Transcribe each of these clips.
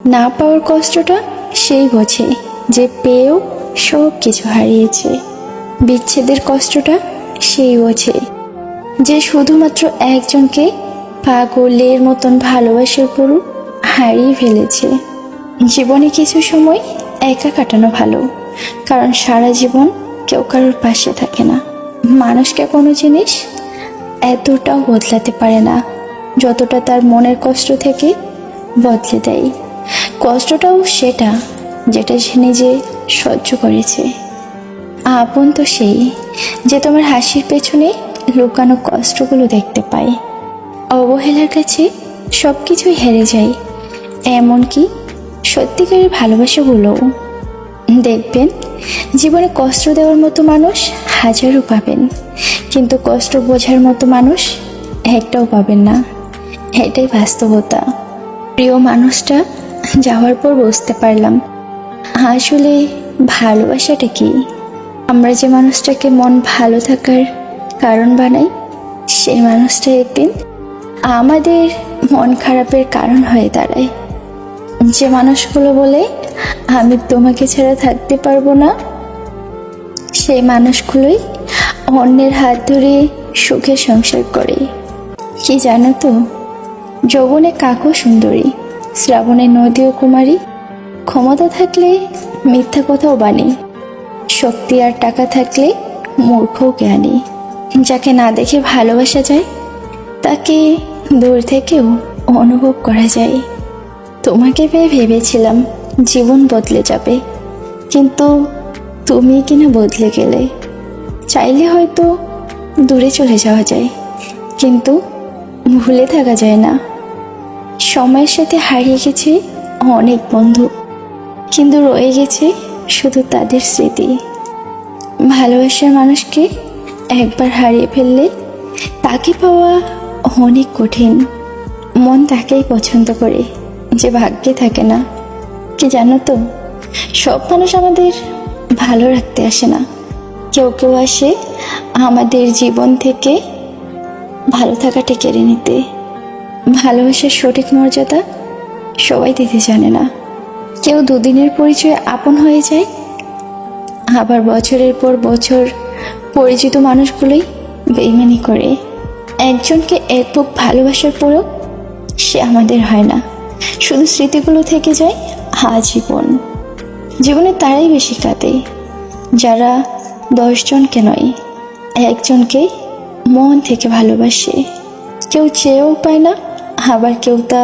না পাওয়ার কষ্টটা সেই বোঝে যে পেয়েও সব কিছু হারিয়েছে। বিচ্ছেদের কষ্টটা সেই বোঝে যে শুধুমাত্র একজনকে পাগলের মতন ভালোবাসার পরও হারিয়ে ফেলেছে। জীবনে কিছু সময় একা কাটানো ভালো, কারণ সারা জীবন কেউ কারোর পাশে থাকে না। মানুষকে কোনো জিনিস এতটাও বদলাতে পারে না যতটা তার মনের কষ্ট থেকে বদলে দেয়। কষ্টটাও সেটা যেটা সে নিজে সহ্য করেছে। আপন তো সেই যে তোমার হাসির পেছনে লুকানো কষ্টগুলো দেখতে পায়। অবহেলার কাছে সব কিছুই হেরে যায়, এমনকি সত্যিকারের ভালোবাসাগুলোও। দেখবেন জীবনে কষ্ট দেওয়ার মতো মানুষ হাজারও পাবেন, কিন্তু কষ্ট বোঝার মতো মানুষ একটাও পাবেন না। এটাই বাস্তবতা। প্রিয় মানুষটা যাওয়ার পর বুঝতে পারলাম আসলে ভালোবাসাটা কি। আমরা যে মানুষটাকে মন ভালো থাকার কারণ বানাই, সেই মানুষটা একদিন আমাদের মন খারাপের কারণ হয়ে দাঁড়ায়। যে মানুষগুলো বলে আমি তোমাকে ছাড়া থাকতে পারবো না, সেই মানুষগুলোই অন্যের হাত ধরে সুখে সংসার করে। কি জানো তো, যৌবনে কাকও সুন্দরী, শ্রাবণে নদীও কুমারী। ক্ষমতা থাকলে মিথ্যা কথাও বাণী, শক্তি আর টাকা থাকলে মূর্খও জ্ঞানী। যাকে না দেখে ভালোবাসা যায়, তাকে দূর থেকেও অনুভব করা যায়। তোমাকে পেয়ে ভেবেছিলাম জীবন বদলে যাবে, কিন্তু তুমি কিনা বদলে গেলে। চাইলে হয়তো দূরে চলে যাওয়া যায়, কিন্তু ভুলে থাকা যায় না। সময়ের সাথে হারিয়ে গেছে অনেক বন্ধু, কিন্তু রয়ে গেছে শুধু তাদের স্মৃতি। ভালোবাসার মানুষকে একবার হারিয়ে ফেললে তাকে পাওয়া অনেক কঠিন। মন তাকেই পছন্দ করে যে ভাগ্যে থাকে না। কি জানো তো, সব মানুষ আমাদের ভালো রাখতে আসে না। কেউ কেউ আসে আমাদের জীবন থেকে ভালো থাকাটা কেড়ে নিতে। ভালোবাসার সঠিক মর্যাদা সবাই দিতে জানে না। কেউ দুদিনের পরিচয়ে আপন হয়ে যায়, আবার বছরের পর বছর পরিচিত মানুষগুলোই বেইমানি করে। একজনকে এক বুক ভালোবাসার পরেও সে আমাদের হয় না, শুধু স্মৃতিগুলো থেকে যায় আজীবন। জীবনে তারাই বেশি কাঁদে যারা 10 জনকে নয়, একজনকে মন থেকে ভালোবাসে। কেউ চেয়েও পায় না, আবার কেউ তা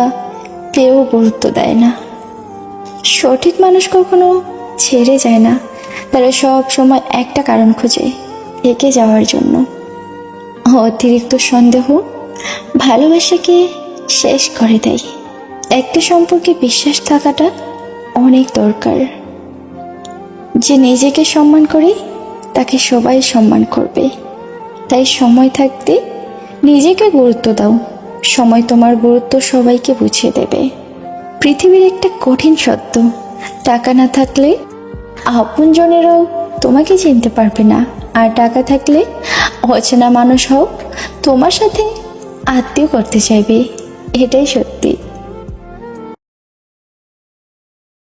পেয়েও গুরুত্ব দেয় না। সঠিক মানুষ কখনো ছেড়ে যায় না, তারা সব সময় একটা কারণ খোঁজে একে যাওয়ার জন্য। অতিরিক্ত সন্দেহ ভালোবাসাকে শেষ করে দেয়। একটা সম্পর্কে বিশ্বাস থাকাটা অনেক দরকার। যে নিজেকে সম্মান করে তাকে সবাই সম্মান করবে। তাই সময় থাকতে নিজেকে গুরুত্ব দাও, সময় তোমার গুরুত্ব সবাইকে বুঝিয়ে দেবে। পৃথিবীর একটা কঠিন সত্য, টাকা না থাকলে আপনজনেরাও তোমাকে চিনতে পারবে না, আর টাকা থাকলে অচেনা মানুষ হোক তোমার সাথে আত্মীয় করতে চাইবে। এটাই সত্যি।